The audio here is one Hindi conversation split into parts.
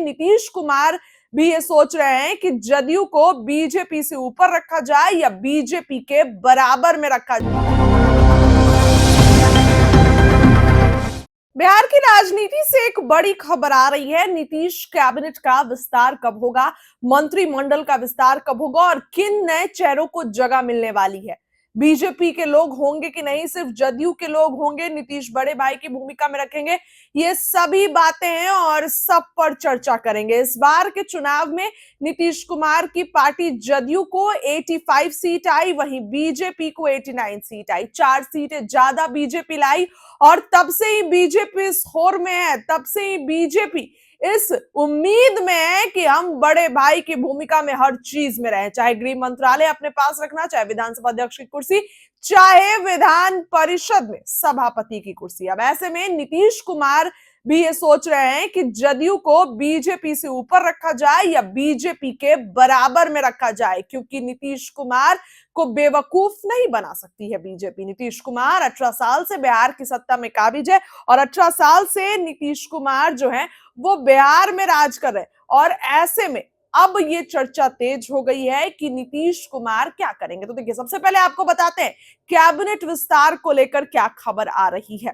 नीतीश कुमार भी ये सोच रहे हैं कि जदयू को बीजेपी से ऊपर रखा जाए या बीजेपी के बराबर में रखा जाए। बिहार की राजनीति से एक बड़ी खबर आ रही है। नीतीश कैबिनेट का विस्तार कब होगा, मंत्रिमंडल का विस्तार कब होगा और किन नए चेहरों को जगह मिलने वाली है। बीजेपी के लोग होंगे कि नहीं, सिर्फ जदयू के लोग होंगे, नीतीश बड़े भाई की भूमिका में रखेंगे, ये सभी बातें हैं और सब पर चर्चा करेंगे। इस बार के चुनाव में नीतीश कुमार की पार्टी जदयू को 85 सीट आई, वहीं बीजेपी को 89 सीट आई। 4 सीटें ज्यादा बीजेपी लाई और तब से ही बीजेपी इस होर में है, तब से ही बीजेपी इस उम्मीद में है कि हम बड़े भाई की भूमिका में हर चीज में रहें, चाहे गृह मंत्रालय अपने पास रखना, चाहे विधानसभा अध्यक्ष की कुर्सी, चाहे विधान परिषद में सभापति की कुर्सी। अब ऐसे में नीतीश कुमार भी ये सोच रहे हैं कि जदयू को बीजेपी से ऊपर रखा जाए या बीजेपी के बराबर में रखा जाए, क्योंकि नीतीश कुमार को बेवकूफ नहीं बना सकती है बीजेपी। नीतीश कुमार 18 साल से बिहार की सत्ता में काबिज है और 18 साल से नीतीश कुमार जो है वो बिहार में राज कर रहे हैं और ऐसे में अब ये चर्चा तेज हो गई है कि नीतीश कुमार क्या करेंगे। तो देखिए, सबसे पहले आपको बताते हैं कैबिनेट विस्तार को लेकर क्या खबर आ रही है।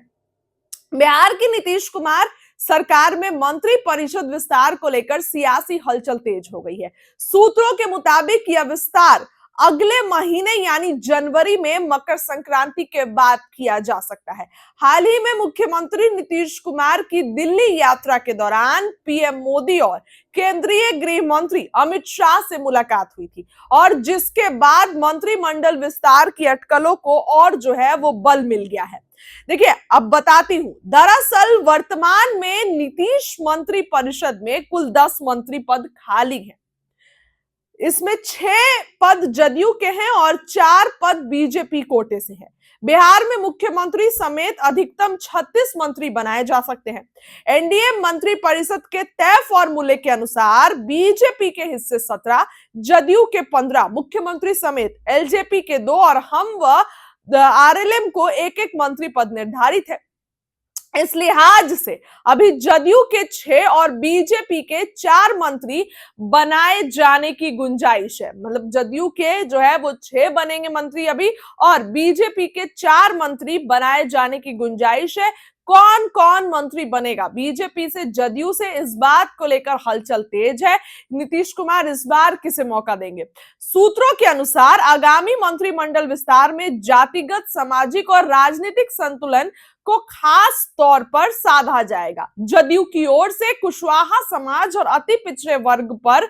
बिहार की नीतीश कुमार सरकार में मंत्री परिषद विस्तार को लेकर सियासी हलचल तेज हो गई है। सूत्रों के मुताबिक यह विस्तार अगले महीने यानी जनवरी में मकर संक्रांति के बाद किया जा सकता है। हाल ही में मुख्यमंत्री नीतीश कुमार की दिल्ली यात्रा के दौरान पीएम मोदी और केंद्रीय गृह मंत्री अमित शाह से मुलाकात हुई थी और जिसके बाद मंत्रिमंडल विस्तार की अटकलों को और जो है वो बल मिल गया है। देखिए, अब बताती हूं, दरअसल वर्तमान में नीतीश मंत्री परिषद में कुल 10 मंत्री पद खाली हैं। इसमें 6 पद जदयू के हैं और 4 पद बीजेपी कोटे से हैं। बिहार में मुख्यमंत्री समेत अधिकतम 36 मंत्री बनाए जा सकते हैं। एनडीए मंत्री परिषद के तय फॉर्मूले के अनुसार बीजेपी के हिस्से 17, जदयू के 15, मुख्यमंत्री समेत एलजेपी के 2 और हम व आरएलएम को एक-एक मंत्री पद निर्धारित है। इस लिहाज से अभी जदयू के 6 और बीजेपी के 4 मंत्री बनाए जाने की गुंजाइश है। मतलब जदयू के जो है वो 6 बनेंगे मंत्री अभी और बीजेपी के 4 मंत्री बनाए जाने की गुंजाइश है। कौन कौन मंत्री बनेगा बीजेपी से जदयू से, इस बात को लेकर हलचल तेज है। नीतीश कुमार इस बार किसे मौका देंगे? सूत्रों के अनुसार आगामी मंत्रिमंडल विस्तार में जातिगत, सामाजिक और राजनीतिक संतुलन को खास तौर पर साधा जाएगा। जदयू की ओर से कुशवाहा समाज और अति पिछड़े वर्ग पर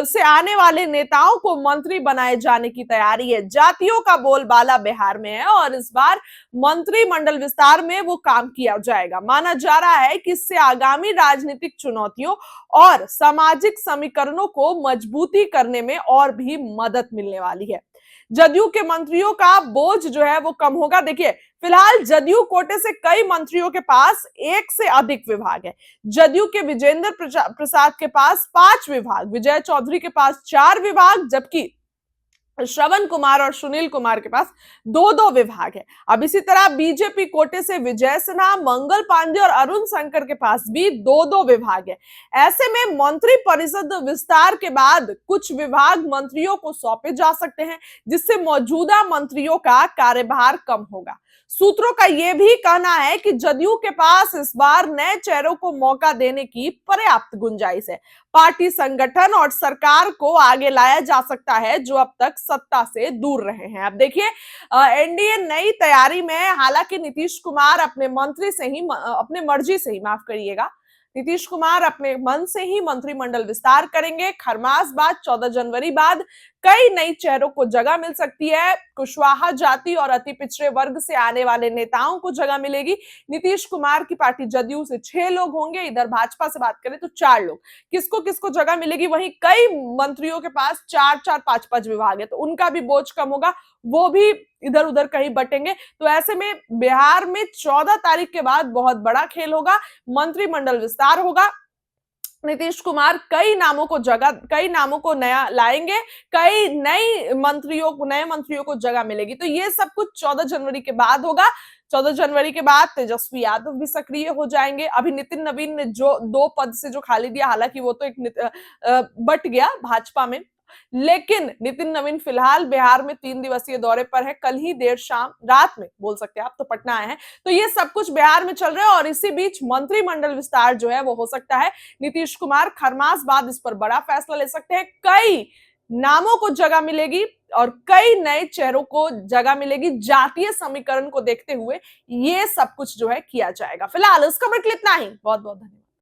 से आने वाले नेताओं को मंत्री बनाए जाने की तैयारी है। जातियों का बोलबाला बिहार में है और इस बार मंत्रिमंडल विस्तार में वो काम किया जाएगा। माना जा रहा है कि इससे आगामी राजनीतिक चुनौतियों और सामाजिक समीकरणों को मजबूती करने में और भी मदद मिलने वाली है। जदयू के मंत्रियों का बोझ जो है वो कम होगा। देखिए, फिलहाल जदयू कोटे से कई मंत्रियों के पास 1 से अधिक विभाग है। जदयू के विजेंद्र प्रसाद के पास 5 विभाग, विजय चौधरी के पास 4 विभाग, जबकि श्रवण कुमार और सुनील कुमार के पास 2-2 विभाग है। अब इसी तरह बीजेपी कोटे से विजय सिन्हा, मंगल पांडे और अरुण शंकर के पास भी 2-2 विभाग है। ऐसे में मंत्री परिषद विस्तार के बाद कुछ विभाग मंत्रियों को सौंपे जा सकते हैं, जिससे मौजूदा मंत्रियों का कार्यभार कम होगा। सूत्रों का यह भी कहना है कि जदयू के पास इस बार नए चेहरों को मौका देने की पर्याप्त गुंजाइश है। पार्टी संगठन और सरकार को आगे लाया जा सकता है जो अब तक सत्ता से दूर रहे हैं। अब देखिए, एनडीए नई तैयारी में है। हालांकि नीतीश कुमार अपने अपने मर्जी से ही, माफ करिएगा, नीतीश कुमार अपने मन से ही मंत्रिमंडल विस्तार करेंगे। खरमास बाद 14 जनवरी बाद कई नई चेहरों को जगह मिल सकती है। कुशवाहा जाति और अति पिछड़े वर्ग से आने वाले नेताओं को जगह मिलेगी। नीतीश कुमार की पार्टी जदयू से 6 लोग होंगे, इधर भाजपा से बात करें तो 4 लोग। किसको किसको जगह मिलेगी? वहीं कई मंत्रियों के पास 4-4, 5-5 विभाग है, तो उनका भी बोझ कम होगा, वो भी इधर उधर कहीं बटेंगे। तो ऐसे में बिहार में 14 तारीख के बाद बहुत बड़ा खेल होगा, मंत्रिमंडल विस्तार होगा। नीतीश कुमार कई नामों को नया लाएंगे, कई नए मंत्रियों को जगह मिलेगी। तो ये सब कुछ 14 जनवरी के बाद होगा। 14 जनवरी के बाद तेजस्वी यादव भी सक्रिय हो जाएंगे। अभी नितिन नवीन ने जो 2 पद से जो खाली दिया, हालांकि वो तो बट गया भाजपा में, लेकिन नितिन नवीन फिलहाल बिहार में 3 दिवसीय दौरे पर है। कल ही देर शाम, रात में बोल सकते हैं आप, तो पटना आए हैं। तो ये सब कुछ बिहार में चल रहा है और इसी बीच मंत्रिमंडल विस्तार जो है वो हो सकता है। नीतीश कुमार खरमास बाद इस पर बड़ा फैसला ले सकते हैं। कई नामों को जगह मिलेगी और कई नए चेहरों को जगह मिलेगी। जातीय समीकरण को देखते हुए ये सब कुछ जो है किया जाएगा। फिलहाल इस खबर के लिए इतना ही। बहुत बहुत धन्यवाद।